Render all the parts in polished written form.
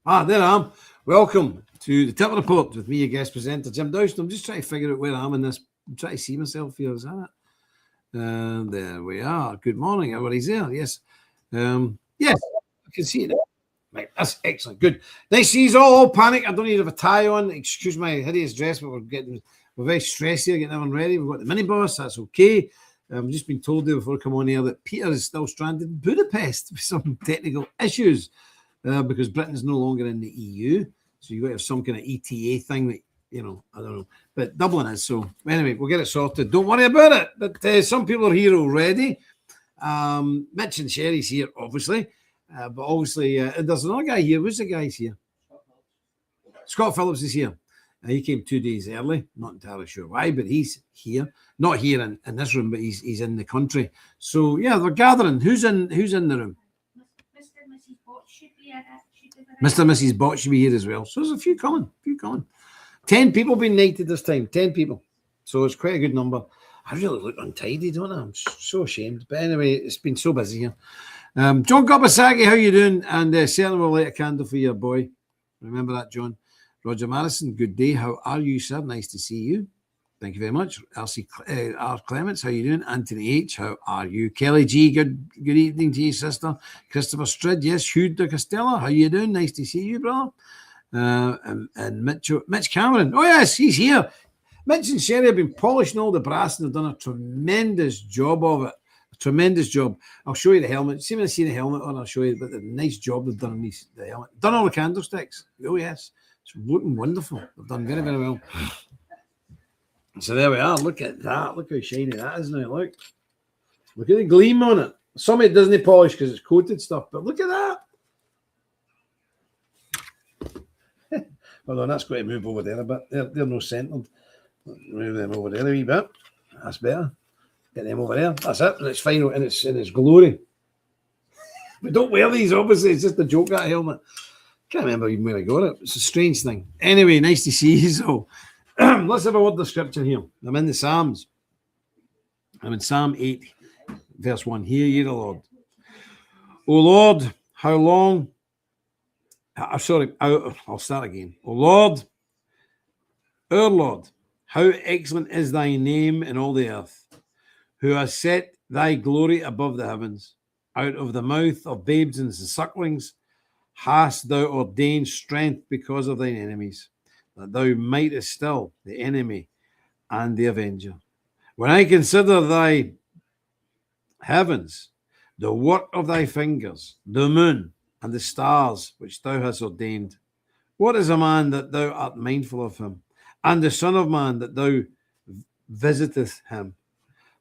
There I am. Welcome to the Tip Report with me, your guest presenter, Jim Dowson. I'm just trying to figure out where I am in this. I'm trying to see myself here. Is that it? There we are. Good morning. Everybody's there. Yes. Yes, I can see it. Right, that's excellent. Good. Nice. She's all panic. I don't need to have a tie on. Excuse my hideous dress, but we're very stressed here, getting everyone ready. We've got the minibus. That's okay. I've just been told there before I come on here that Peter is still stranded in Budapest with some technical issues because Britain's no longer in the EU. So you've got to have some kind of ETA thing that, I don't know. But Dublin is. So anyway, we'll get it sorted. Don't worry about it. But some people are here already. Mitch and Sherry's here, obviously. But obviously, there's another guy here. Who's the guy's here? Scott Phillips is here. He came 2 days early. Not entirely sure why, but he's here. Not here in this room, but he's in the country. So yeah, they're gathering. Who's in the room? Mr. and Mrs. Bott should be here. Mr. and Mrs. Bott should be here as well. So there's a few coming. 10 people being knighted this time. 10 people. So it's quite a good number. I really look untidy, don't I? I'm so ashamed. But anyway, it's been so busy here. John Gobasaki, how you doing? And certainly we'll light a candle for your boy. Remember that, John. Roger Madison, good day. How are you, sir? Nice to see you. Thank you very much. R. Clements, how you doing? Anthony H., how are you? Kelly G., good evening to you, sister. Christopher Strid, yes. Hugh de Castella, how you doing? Nice to see you, brother. And Mitch Cameron, oh yes, he's here. Mitch and Sherry have been polishing all the brass and they've done a tremendous job of it. Tremendous job. I'll show you the helmet. See when I see the helmet on, I'll show you but the nice job they've done on the helmet. Done all the candlesticks. Oh yes. It's looking wonderful. They've done very, very well. So there we are. Look at that. Look how shiny that is now. Look at the gleam on it. Some of it doesn't polish because it's coated stuff, but look at that. Hold on, that's going to move over there a bit. They're no centered. Move them over there a wee bit. That's better. Get them over there. That's it. And it's final in its glory. We don't wear these, obviously. It's just a joke, that helmet. Can't remember even where I got it. It's a strange thing. Anyway, nice to see you. So let's have a word of the scripture here. I'm in the Psalms. I'm in Psalm 8, verse 1. Hear ye the Lord. O Lord, how long? I'll start again. O Lord, our Lord, how excellent is thy name in all the earth, who has set thy glory above the heavens. Out of the mouth of babes and sucklings hast thou ordained strength because of thine enemies, that thou mightest still the enemy and the avenger. When I consider thy heavens, the work of thy fingers, the moon and the stars which thou hast ordained, what is a man that thou art mindful of him, and the son of man that thou visiteth him?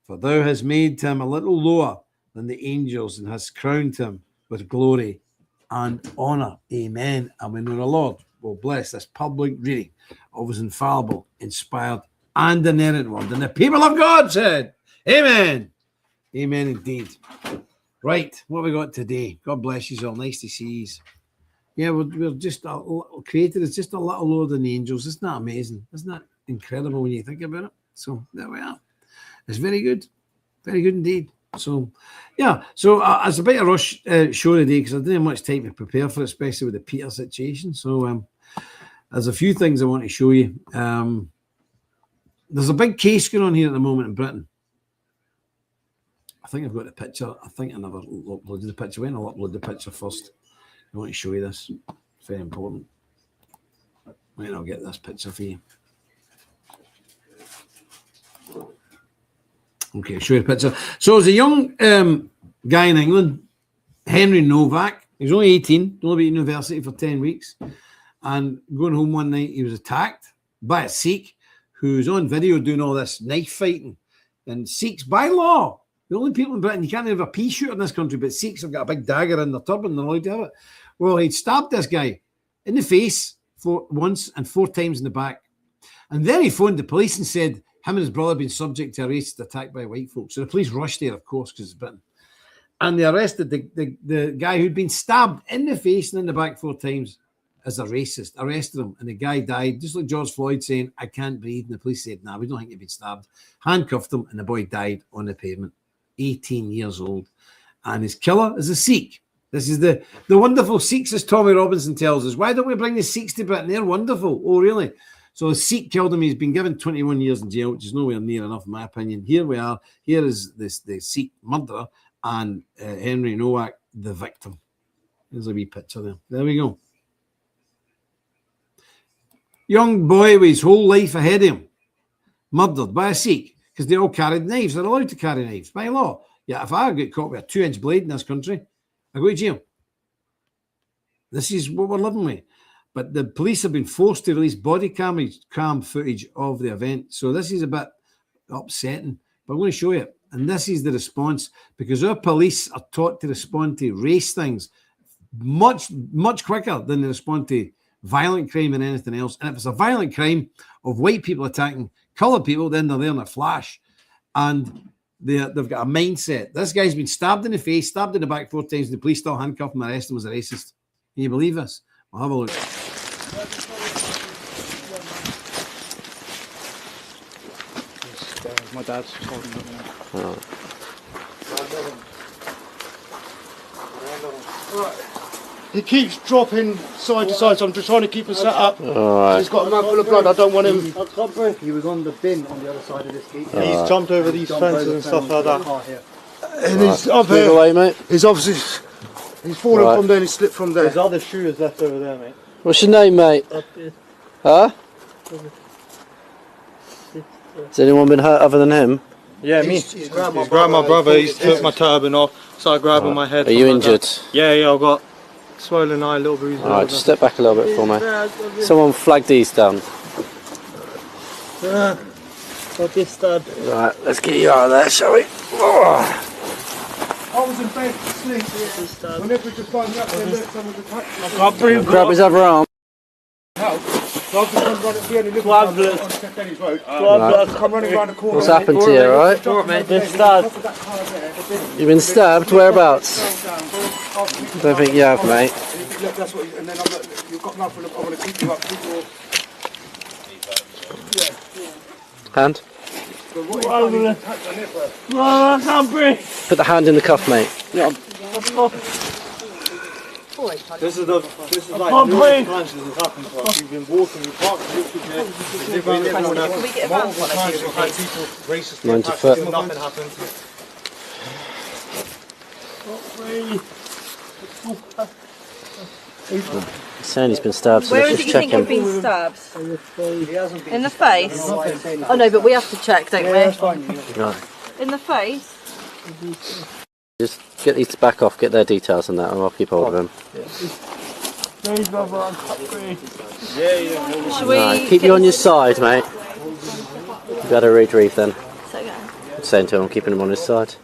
For thou hast made him a little lower than the angels, and hast crowned him with glory and honor. Amen. And we know the Lord will bless this public reading of his infallible, inspired, and inerrant word. And the people of God said, Amen. Amen indeed. Right, what have we got today? God bless you all. Nice to see you. Yeah, we're just created as just a little lower than the angels. Isn't that amazing? Isn't that incredible when you think about it? So there we are. It's very good. Very good indeed. So, yeah. So it's a bit of a rush show today because I didn't have much time to prepare for it, especially with the Peter situation. So there's a few things I want to show you. There's a big case going on here at the moment in Britain. I think I've got the picture. I think I never uploaded the picture. When I'll upload the picture first. I want to show you this. It's very important. When I'll get this picture for you. Okay, I'll show you the picture. So there's a young guy in England, Henry Novak. He was only 18, only been at university for 10 weeks. And going home one night, he was attacked by a Sikh who's on video doing all this knife fighting. And Sikhs, by law, the only people in Britain, you can't have a pea shooter in this country, but Sikhs have got a big dagger in their turban. They're allowed to have it. Well, he'd stabbed this guy in the face once and 4 times in the back. And then he phoned the police and said him and his brother had been subject to a racist attack by white folks. So the police rushed there, of course, because it's Britain. And they arrested the guy who'd been stabbed in the face and in the back 4 times as a racist. Arrested him. And the guy died, just like George Floyd saying, I can't breathe. And the police said, nah, we don't think you've been stabbed. Handcuffed him, and the boy died on the pavement. 18 years old. And his killer is a Sikh. This is the wonderful Sikhs, as Tommy Robinson tells us. Why don't we bring the Sikhs to Britain? They're wonderful. Oh, really? So a Sikh killed him. He's been given 21 years in jail, which is nowhere near enough, in my opinion. Here we are. Here is the Sikh murderer and Henry Nowak, the victim. There's a wee picture there. There we go. Young boy with his whole life ahead of him, murdered by a Sikh, because they all carried knives. They're allowed to carry knives by law. Yeah, if I get caught with a 2-inch blade in this country, I go to jail. This is what we're living with. But the police have been forced to release body cam footage of the event. So this is a bit upsetting. But I'm going to show you. And this is the response, because our police are taught to respond to race things much, much quicker than they respond to violent crime and anything else. And if it's a violent crime of white people attacking coloured people, then they're there in a flash. And they've got a mindset. This guy's been stabbed in the face, stabbed in the back 4 times, and the police still handcuff him and arrest him as a racist. Can you believe this? We'll have a look. My dad's holding it now. He keeps dropping side to side, so I'm just trying to keep him set up. Alright. He's got a mouthful of blood, I don't want him. I can't breathe. He was on the bin on the other side of this gate. He's jumped over these fences and stuff like that. Here. And he's up Move here. away, mate. He's obviously, he's fallen Right. from there and he slipped from there. There's other shoes left over there, mate. What's your name, mate? Huh? Has anyone been hurt other than him? Yeah, me. He's grabbed my brother, he's took my turban off, started grabbing my head. Are you injured? Yeah, I've got swollen eye, little bruises. Alright, just step back a little bit for me. Someone flag these down. Got this stabbed. Right, let's get you out of there, shall we? I was in bed asleep. Whenever we just find out there, look, someone's attacked me. I can't breathe. Grab his other arm. So I've just gone running behind the little on St Denny's Road. Come running around the corner. What's happened to you, alright? Been stabbed. You've been stabbed? Whereabouts? Don't think you have, mate. Look, that's what. And then I'm like, you've got nothing. I'm going to keep you up. Keep you up. Hand? I can't breathe. Put the hand in the cuff, mate. This is like can't breathe. times this has happened to us. We've been walking, we parked literally multiple times we've had people racist 90 foot. and nothing happened. He's saying he's been stabbed, so Where let's is it just you check think you've him. been stabbed? In the face? Oh no, but we have to check, don't we? Right. In the face? Just get these back off, get their details and that, and I'll keep hold of him. Should we Right, keep you on your side, mate. You better retrieve then. Saying to him, I'm keeping him on his side.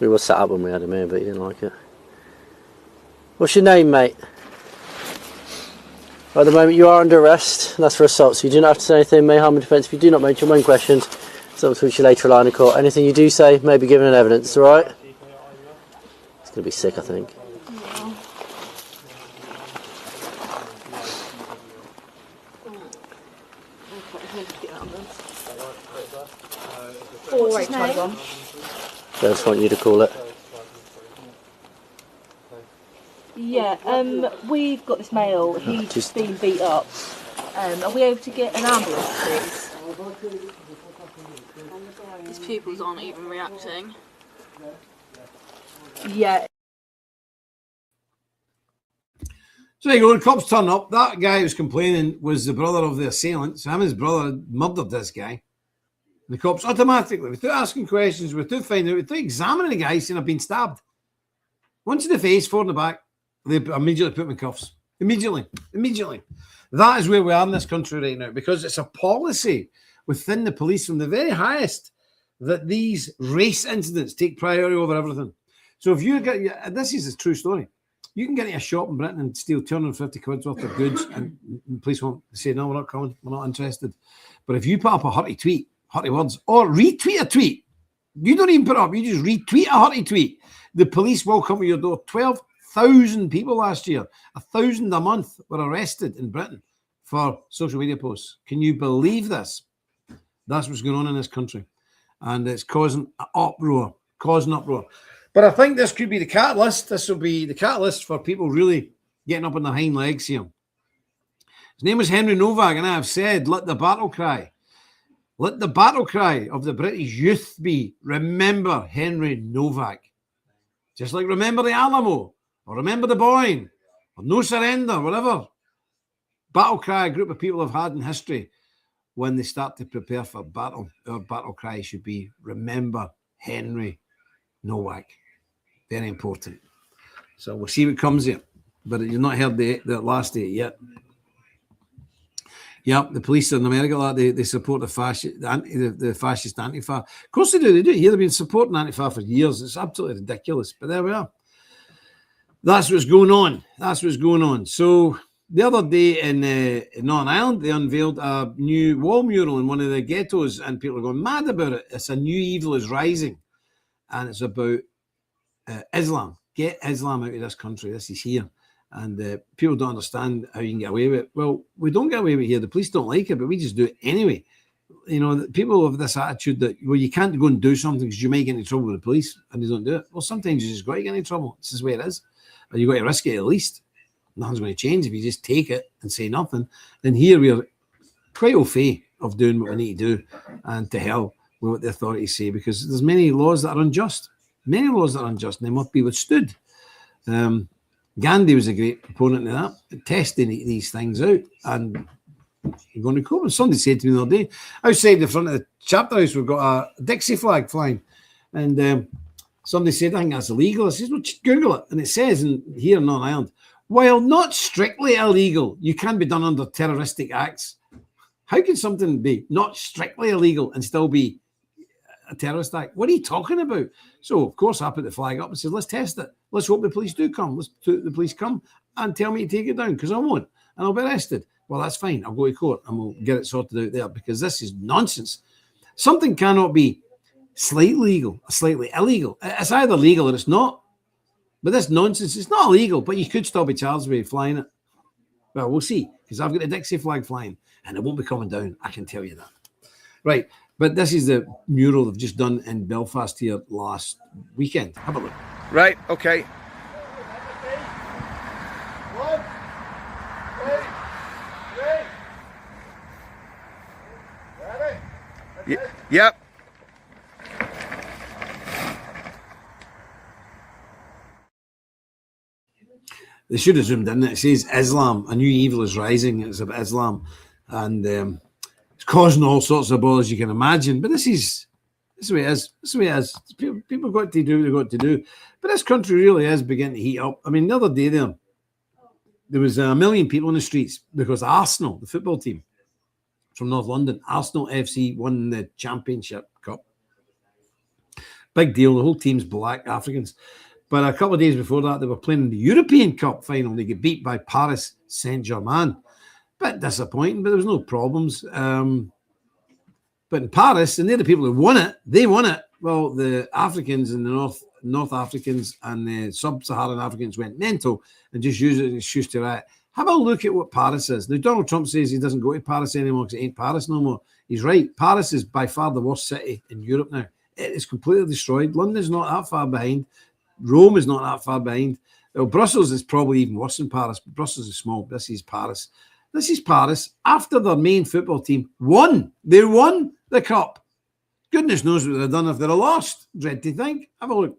We were set up when we had him here, but he didn't like it. What's your name, mate? At the moment you are under arrest, and that's for assault, so you do not have to say anything, may harm and defence if you do not mention when questioned. So we'll talk to you later line of court. Anything you do say may be given in evidence, alright? It's going to be sick, I think. I just want you to call it. Yeah, we've got this male, he's just- been beat up. Are we able to get an ambulance, please? His pupils aren't even reacting. Yeah. So there you go, the cops turn up. That guy who was complaining was the brother of the assailant. So him and his brother murdered this guy. The cops automatically, without asking questions, without finding out, without examining the guy, saying I've been stabbed. Once in the face, 4 in the back, they immediately put him in cuffs. Immediately. That is where we are in this country right now, because it's a policy within the police from the very highest that these race incidents take priority over everything. So if you get, this is a true story. You can get in a shop in Britain and steal 250 quid worth of goods, and the police won't say, no, we're not coming, we're not interested. But if you put up a hurty tweet, hurty words, or retweet a tweet, you don't even put it up, you just retweet a hurty tweet, the police will come to your door. 12,000 people last year, 1,000 a month were arrested in Britain for social media posts. Can you believe this? That's what's going on in this country. And it's causing uproar. But I think this could be the catalyst. This will be the catalyst for people really getting up on their hind legs here. His name was Henry Novak, and I have said, let the battle cry. Let the battle cry of the British youth be, remember Henry Novak. Just like remember the Alamo, or remember the Boyne, or no surrender, whatever battle cry a group of people have had in history when they start to prepare for battle. Our battle cry should be, remember Henry Novak. Very important. So we'll see what comes here. But you've not heard the last date yet. Yep, the police in America, they support the fascist Antifa. Of course they do. They do it here. They've been supporting Antifa for years. It's absolutely ridiculous. But there we are. That's what's going on. That's what's going on. So the other day in Northern Ireland, they unveiled a new wall mural in one of the ghettos, and people are going mad about it. It's a new evil is rising, and it's about Islam. Get Islam out of this country. This is here. And people don't understand how you can get away with it. Well, we don't get away with it here. The police don't like it, but we just do it anyway. You know, people have this attitude that, well, you can't go and do something because you might get into trouble with the police, and they don't do it. Well, sometimes you just got to get into trouble. This is the way it is. But you've got to risk it at least. Nothing's going to change if you just take it and say nothing. And here we are quite au fait of doing what we need to do, and to hell with what the authorities say, because there's many laws that are unjust. Many laws that are unjust, and they must be withstood. Gandhi was a great proponent of that, testing these things out and you're going to cope. And somebody said to me the other day, outside the front of the chapter house, we've got a Dixie flag flying. And somebody said, I think that's illegal. I said, well, just Google it. And it says here in Northern Ireland, while not strictly illegal, you can be done under terroristic acts. How can something be not strictly illegal and still be a terrorist act? What are you talking about? So, of course, I put the flag up and said, let's test it. Let's hope the police do come. The police come and tell me to take it down, because I won't. And I'll be arrested. Well, that's fine. I'll go to court and we'll get it sorted out there, because this is nonsense. Something cannot be slightly legal or slightly illegal. It's either legal or it's not. But this nonsense, it's not illegal, but you could still be charged with flying it. Well, we'll see, because I've got the Dixie flag flying and it won't be coming down. I can tell you that. Right. But this is the mural they've just done in Belfast here last weekend. Have a look. Right, okay. Yep. They should have zoomed in. It says Islam, a new evil is rising. It's about Islam. And it's causing all sorts of bothers you can imagine. But this is the way it is. This is the way it is. People got to do what they've got to do. But this country really is beginning to heat up. I mean, the other day there was 1 million people in the streets because Arsenal, the football team from North London, Arsenal FC won the Championship Cup. Big deal. The whole team's black Africans. But a couple of days before that, they were playing in the European Cup final. They get beat by Paris Saint-Germain. Bit disappointing, but there was no problems. But in Paris, and they're the people who won it, they won it. Well, the Africans and the North Africans and the Sub-Saharan Africans went mental and just used it as an excuse to riot. Have a look at what Paris is. Now, Donald Trump says he doesn't go to Paris anymore because it ain't Paris no more. He's right. Paris is by far the worst city in Europe now. It is completely destroyed. London's not that far behind. Rome is not that far behind. Well, Brussels is probably even worse than Paris, but Brussels is small. This is Paris. This is Paris after their main football team won. They won the cup. Goodness knows what they'd done if they'd have lost. Dread to think. Have a look.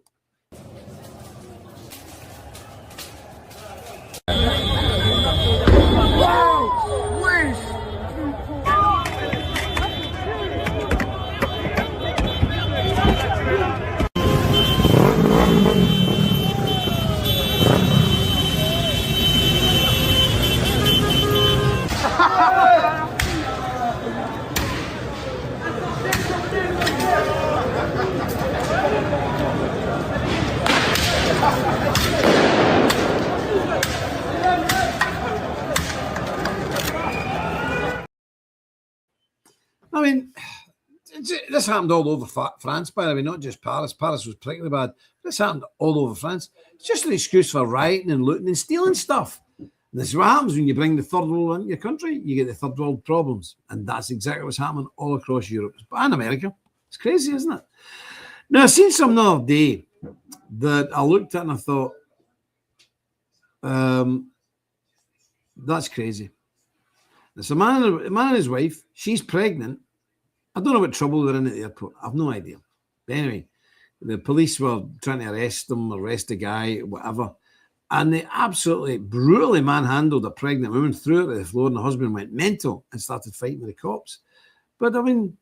I mean, this happened all over France, by the way, not just Paris. Paris was particularly bad. This happened all over France. It's just an excuse for rioting and looting and stealing stuff. And this is what happens when you bring the third world into your country. You get the third world problems. And that's exactly what's happening all across Europe and America. It's crazy, isn't it? Now, I seen some the other day that I looked at and I thought, that's crazy. It's a man and his wife. She's pregnant. I don't know what trouble they're in at the airport. I've no idea. But anyway, the police were trying to arrest the guy, whatever. And they absolutely brutally manhandled a pregnant woman, threw her to the floor, and the husband went mental and started fighting with the cops. But I mean,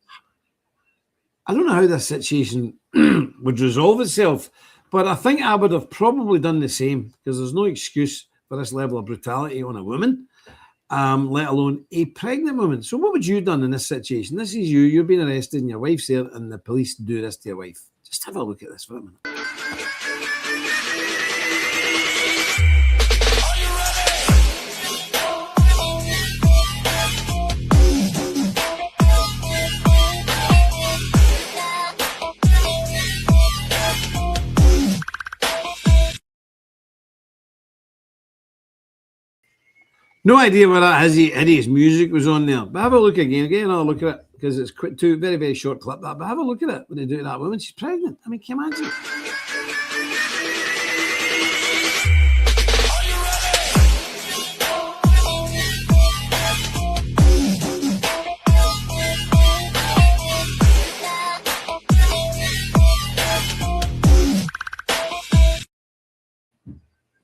I don't know how this situation would resolve itself, but I think I would have probably done the same, because there's no excuse for this level of brutality on a woman, let alone a pregnant woman. So what would you have done in this situation? This is you're being arrested and your wife's there and the police do this to your wife. Just have a look at this for a minute. No idea where that hideous music was on there. But have a look again. Get another look at it, because it's quick, too very, very short clip that. But have a look at it when they do it to that woman. She's pregnant. I mean, can you imagine?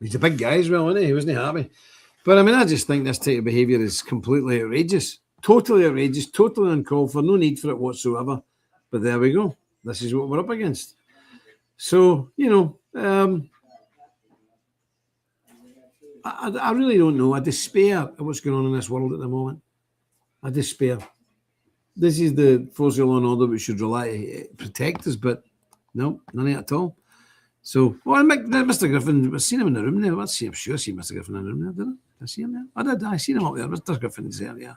He's a big guy as well, isn't he? He wasn't happy. But I mean, I just think this type of behaviour is completely outrageous. Totally outrageous, totally uncalled for, no need for it whatsoever. But there we go. This is what we're up against. So, you know, I really don't know. I despair at what's going on in this world at the moment. I despair. This is the force of law and order which should rely protect us, but no, none of it at all. So, well, Mr. Griffin, I've seen him in the room there. I'm sure I see Mr. Griffin in the room there, didn't I? Did I see him there? I did. I seen him up there. Mr. Griffin's there, yeah.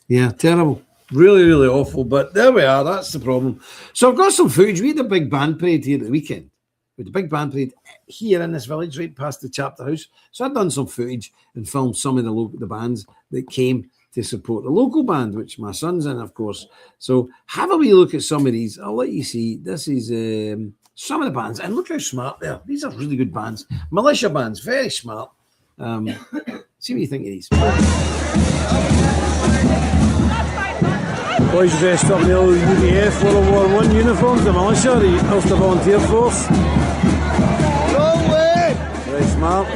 Yeah, terrible. Really, really awful. But there we are. That's the problem. So I've got some footage. We had a big band parade here at the weekend. We had a big band parade here in this village, right past the chapter house. So I've done some footage and filmed some of the bands that came to support the local band, which my son's in, of course. So have a wee look at some of these. I'll let you see. This is some of the bands. And look how smart they are. These are really good bands. Militia bands, very smart. See what you think of these. Boys dressed up in the old UDF World War I uniforms, the militia, the Ulster Volunteer Force. No way! Very smart.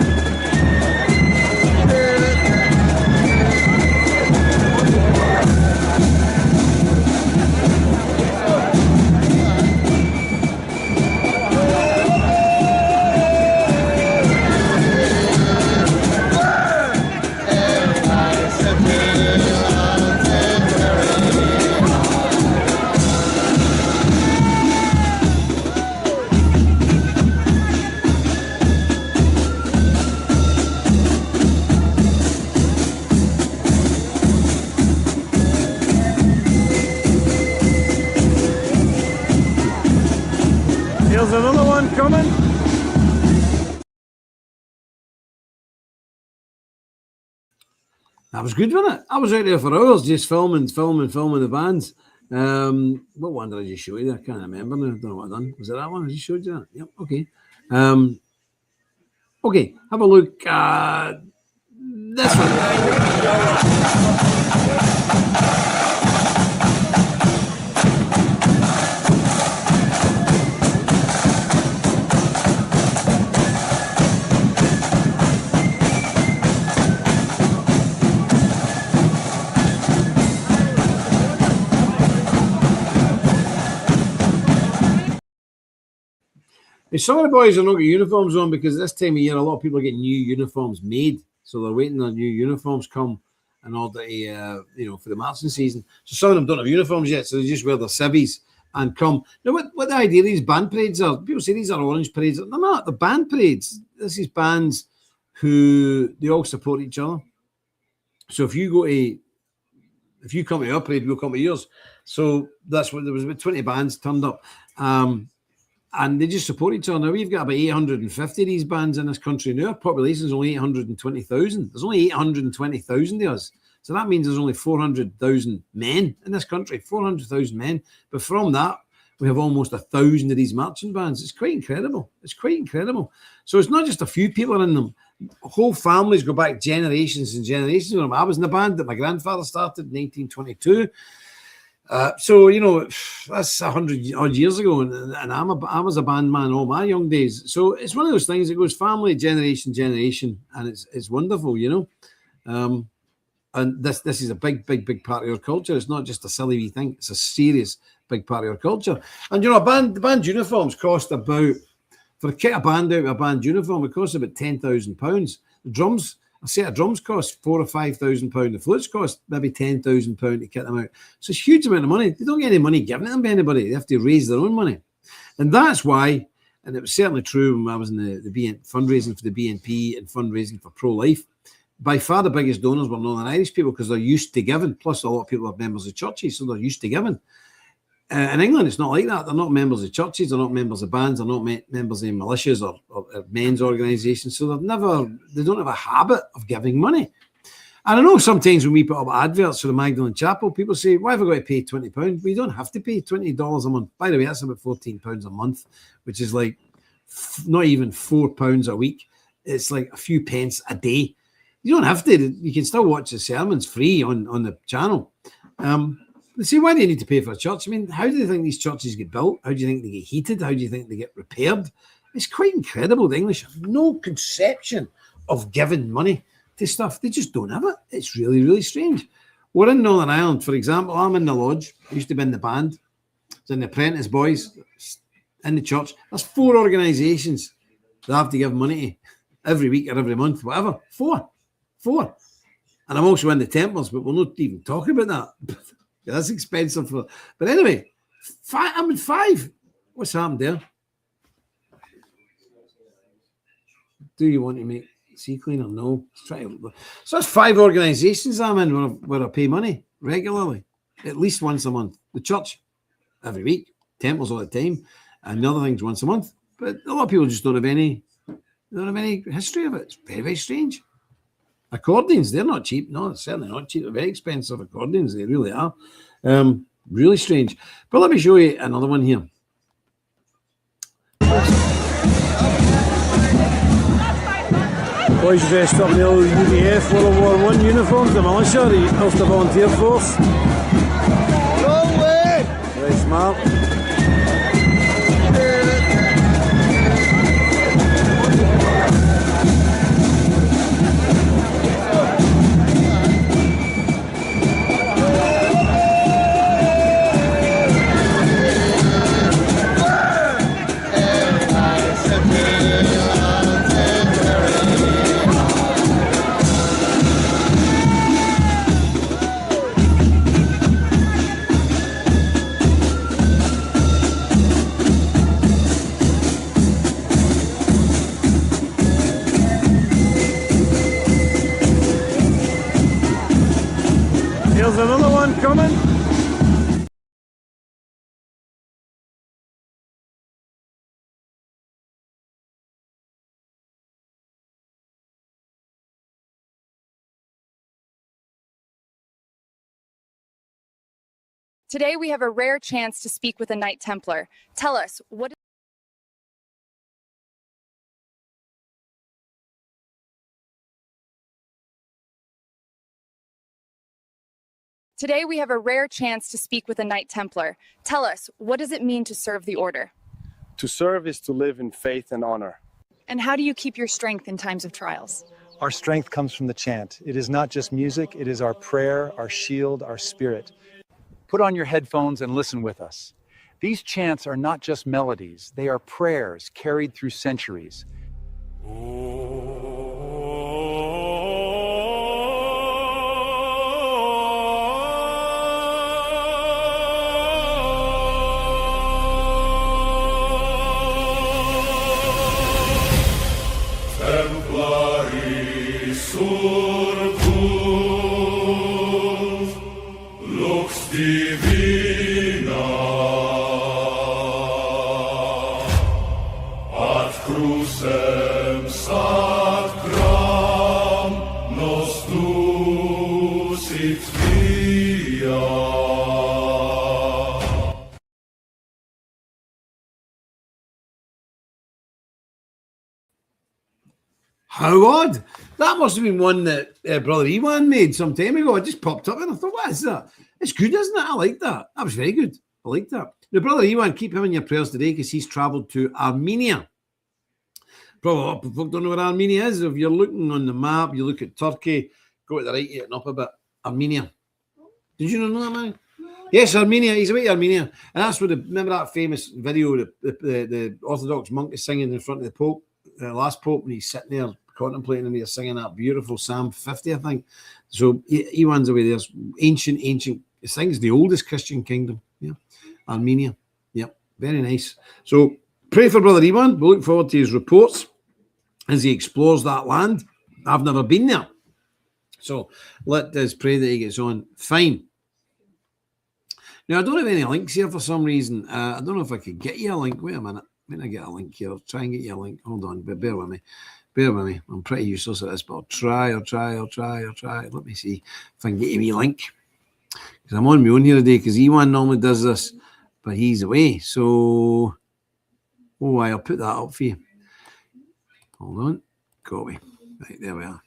Here's another one coming. That was good, wasn't it? I was out there for hours just filming the bands. What one did I just show you? I can't remember now. I don't know what I've done. Was it that one? I just showed you that? Yep, okay. Okay, have a look at this one. Some of the boys are not got uniforms on because this time of year a lot of people are getting new uniforms made, so they're waiting on new uniforms come in order to for the marching season. So some of them don't have uniforms yet, so they just wear their civvies and come. Now, what the idea of these band parades are? People say these are orange parades. They're not. They're band parades. This is bands who they all support each other. So if you come to our parade, we'll come to yours. So that's what there was about 20 bands turned up. And they just support each other. Now, we've got about 850 of these bands in this country now. Our population is only 820,000. There's only 820,000 of us. So that means there's only 400,000 men in this country, 400,000 men. But from that, we have almost 1,000 of these marching bands. It's quite incredible. It's quite incredible. So it's not just a few people are in them. Whole families go back generations and generations of them. I was in the band that my grandfather started in 1922. So, you know, that's 100 odd years ago, and I was a band man all my young days. So it's one of those things that goes family, generation, and it's wonderful, you know. And this is a big part of your culture. It's not just a silly wee thing. It's a serious big part of your culture. And, you know, the band uniforms cost about, for a kit a band out of a band uniform, it costs about £10,000. The drums, a set of drums cost £4,000 or £5,000. The flutes cost maybe £10,000 to kit them out. So it's a huge amount of money. They don't get any money given them by anybody. They have to raise their own money. And that's why, and it was certainly true when I was in the fundraising for the BNP and fundraising for pro-life, by far the biggest donors were Northern Irish people because they're used to giving. Plus, a lot of people are members of churches, so they're used to giving. In England, it's not like that. They're not members of churches. They're not members of bands. They're not members of militias or men's organisations. So they don't have a habit of giving money. And I know sometimes when we put up adverts for the Magdalen Chapel, people say, why have I got to pay £20? Well, you don't have to pay $20 a month. By the way, that's about £14 a month, which is like not even £4 a week. It's like a few pence a day. You don't have to. You can still watch the sermons free on the channel. They say, why do you need to pay for a church? I mean, how do you think these churches get built? How do you think they get heated? How do you think they get repaired? It's quite incredible. The English have no conception of giving money to stuff. They just don't have it. It's really, really strange. We're in Northern Ireland, for example. I'm in the lodge. I used to be in the band. I was in the Apprentice Boys, in the church. There's 4 organisations that I have to give money to every week or every month, whatever. 4. And I'm also in the Templars, but we're not even talking about that. That's expensive. But anyway, I'm in 5. What's happened there? Do you want to make sea cleaner? No. So that's 5 organisations I'm in where I pay money regularly, at least once a month. The church every week, Temples all the time, and the other things once a month. But a lot of people just don't have any history of it. It's very, very strange. Accordions, they're not cheap. No, they're certainly not cheap. They're very expensive accordions. They really are. Really strange. But let me show you another one here. Boys dressed up in the old UDF World War I uniforms, the militia, the Ulster Volunteer Force. No way! Very smart. Here's another one coming. Today we have a rare chance to speak with a Knight Templar. Tell us, what Today we have a rare chance to speak with a Knight Templar. Tell us, what does it mean to serve the order? To serve is to live in faith and honor. And how do you keep your strength in times of trials? Our strength comes from the chant. It is not just music, it is our prayer, our shield, our spirit. Put on your headphones and listen with us. These chants are not just melodies, they are prayers carried through centuries. Crucem How odd. That must have been one that Brother Ewan made some time ago. It just popped up and I thought, what is that? It's good, isn't it? I like that. That was very good. I like that. Now, Brother Ewan, keep him in your prayers today because he's travelled to Armenia. Probably a lot of people don't know where Armenia is. If you're looking on the map, you look at Turkey, go to the right, and up a bit. Armenia. Did you not know that, man? Yes, Armenia. He's away to Armenia. And that's where remember that famous video the Orthodox monk is singing in front of the Pope, the last Pope, and he's sitting there contemplating and he's singing that beautiful Psalm 50, I think. So Ewan's away there. Ancient. I think it's the oldest Christian kingdom. Yeah. Armenia. Yep. Very nice. So pray for Brother Ewan. We look forward to his reports as he explores that land. I've never been there. So let us pray that he gets on fine. Now, I don't have any links here for some reason. I don't know if I could get you a link. Wait a minute. When I get a link here, I'll try and get you a link. Hold on, but bear with me. I'm pretty useless at this, but I'll try. Let me see if I can get you a wee link. Because I'm on my own here today, because Ewan normally does this, but he's away. So, I'll put that up for you. Hold on. Copy. Right, there we are.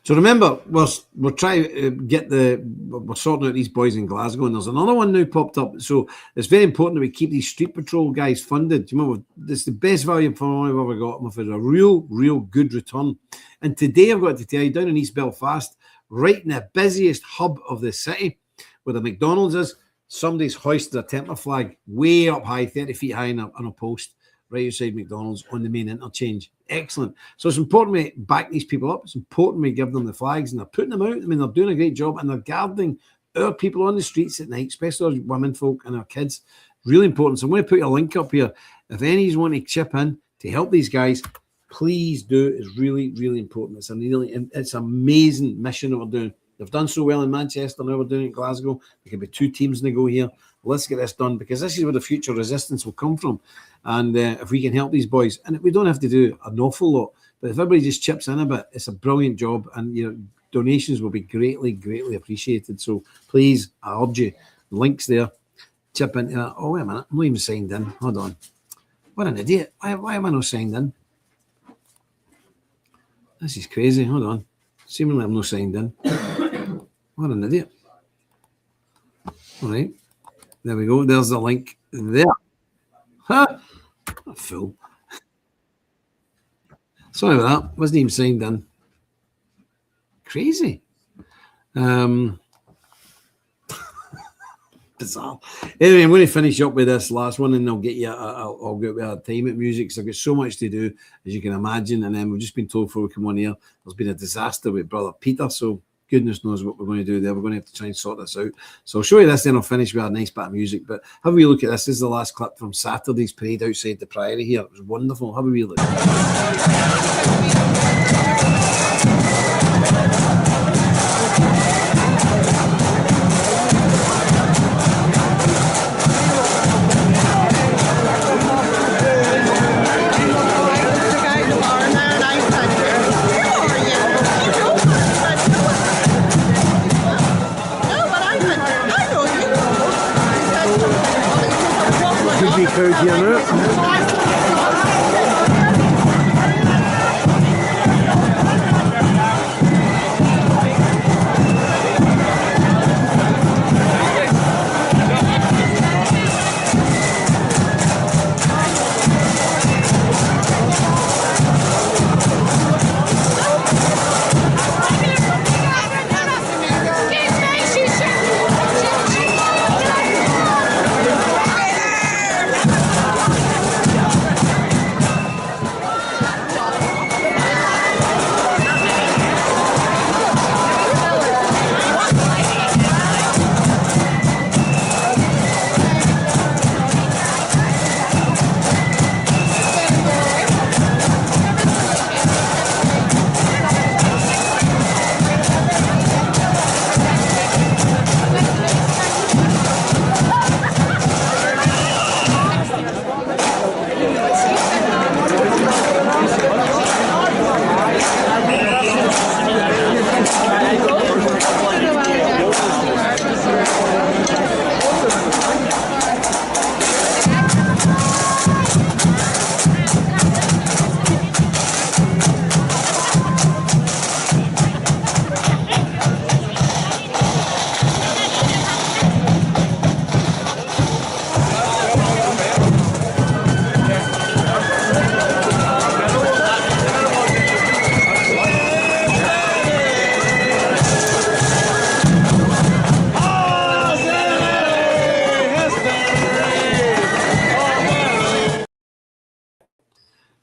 So remember, we're trying to we're sorting out these boys in Glasgow, and there's another one now popped up. So it's very important that we keep these street patrol guys funded. Do you remember, this is the best value for money I've ever got. We've had a real good return. And today I've got to tell you, down in East Belfast, right in the busiest hub of the city, where the McDonald's is, somebody's hoisted a temper flag way up high, 30 feet high on a post, right outside McDonald's on the main interchange. Excellent. So it's important we back these people up. It's important we give them the flags, and they're putting them out. I mean, they're doing a great job, and they're guarding our people on the streets at night, especially our women folk and our kids. Really important. So I'm going to put a link up here. If any of you want to chip in to help these guys, please do. It's really important. It's an amazing mission that we're doing. They've done so well in Manchester. Now we're doing it in Glasgow. There can be 2 teams in the go here. Let's get this done, because this is where the future resistance will come from. And if we can help these boys, and we don't have to do an awful lot, but if everybody just chips in a bit, it's a brilliant job, and donations will be greatly appreciated. So please, I urge you, links there, chip into that. Oh, wait a minute, I'm not even signed in. Hold on. What an idiot. Why am I not signed in? This is crazy. Hold on. Seemingly I'm not signed in. What an idiot. All right. There we go. There's the link there. Huh? A fool. Sorry about that. Wasn't even signed in. Crazy. Bizarre. Anyway, I'm going to finish up with this last one, and I'll get you. I'll get with our time at music, because I've got so much to do, as you can imagine. And then we've just been told before we come on here, there's been a disaster with Brother Peter. So goodness knows what we're going to do there. We're going to have to try and sort this out. So I'll show you this, then I'll finish with a nice bit of music. But have a wee look at this. This is the last clip from Saturday's parade outside the Priory here. It was wonderful. Have a wee look. Could be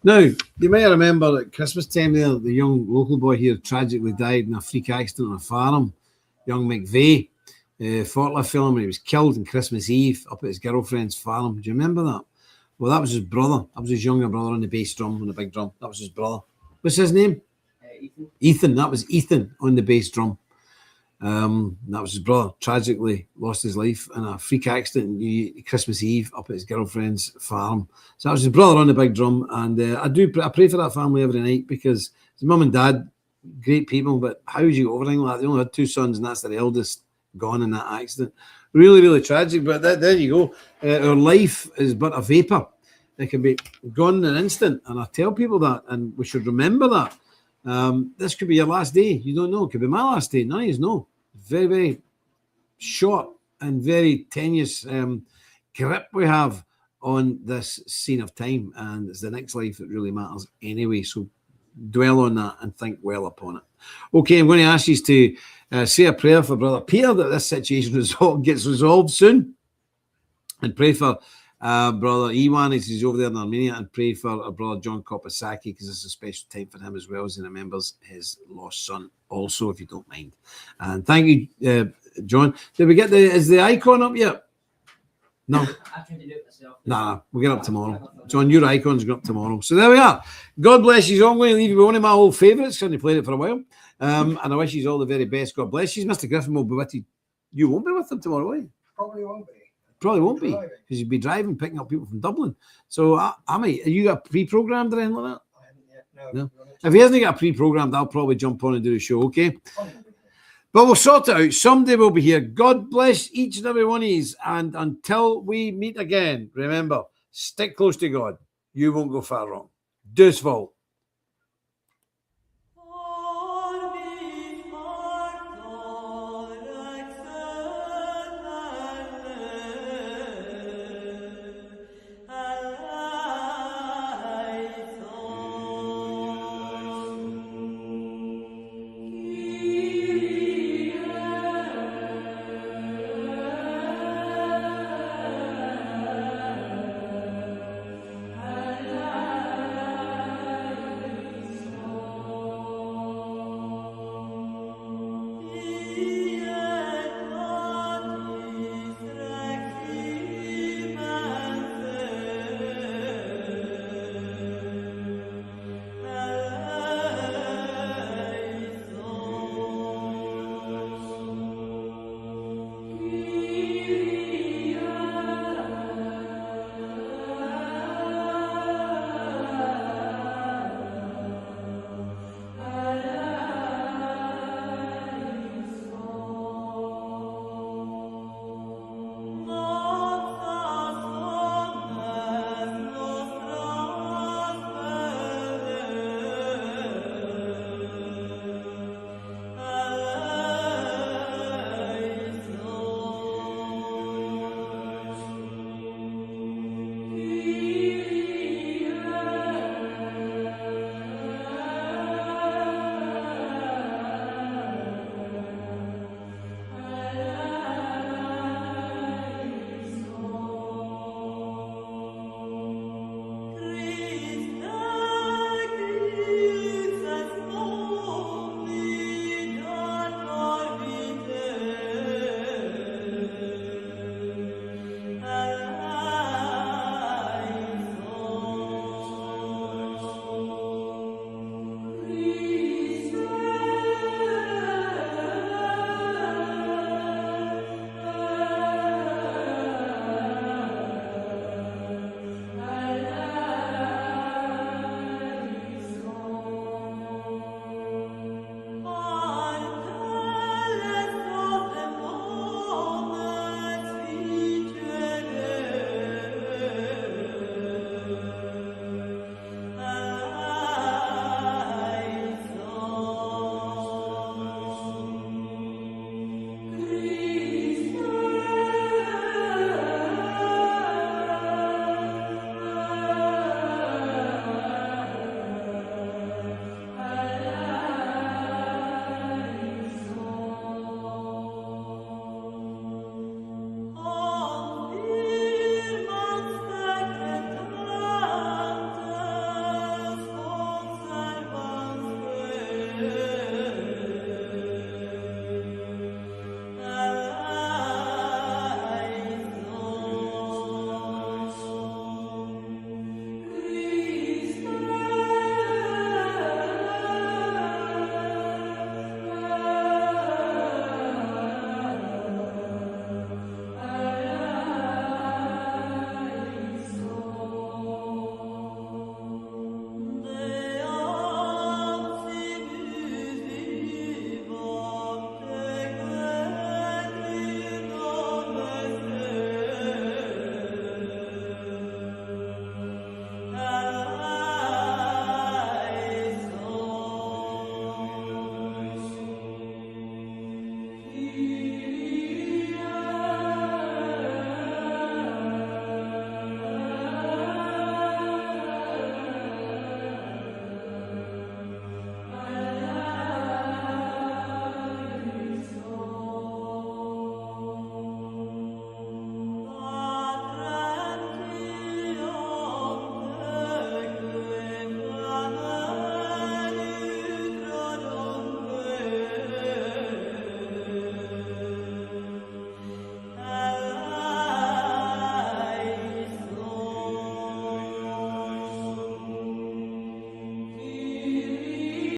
Now, you may remember at Christmas time there, the young local boy here tragically died in a freak accident on a farm. Young McVeigh, forklift film, and he was killed on Christmas Eve up at his girlfriend's farm. Do you remember that? Well, that was his brother. That was his younger brother on the bass drum, on the big drum. That was his brother. What's his name? Ethan. Ethan. That was Ethan on the bass drum. That was his brother. Tragically lost his life in a freak accident Christmas Eve up at his girlfriend's farm. So that was his brother on the big drum, and I pray for that family every night, because his mum and dad, great people, but how would you go over anything like that? They only had 2 sons, and that's their eldest gone in that accident. Really, really tragic. But there you go. Our life is but a vapor. It can be gone in an instant, and I tell people that, and we should remember that. This could be your last day. You don't know. It could be my last day. None of you know. Very, very short and very tenuous grip we have on this scene of time, and it's the next life that really matters anyway. So dwell on that and think well upon it. Okay, I'm going to ask you to say a prayer for Brother Peter that this situation gets resolved soon, and pray for Brother Iwan as he's over there in Armenia, and pray for our Brother John Kopasaki, because it's a special time for him as well, as he remembers his lost son also, if you don't mind. And thank you, John. Did we get is the icon up yet? No. I tried to do it myself. Nah, we'll get up tomorrow. John, your icon's going up tomorrow. So there we are. God bless you. I'm going to leave you with one of my old favourites, because I played it for a while. And I wish you all the very best. God bless you. Mr. Griffin will be with you. You won't be with them tomorrow, will you? Probably won't be. Probably won't be, because you'd be driving, picking up people from Dublin. So, I might. Are you got pre-programmed or anything like that? I haven't yet. No. If he hasn't got a pre-programmed, I'll probably jump on and do the show, okay? But we'll sort it out. Someday we'll be here. God bless each and every one of you. And until we meet again, remember, stick close to God. You won't go far wrong. Deuce Vault.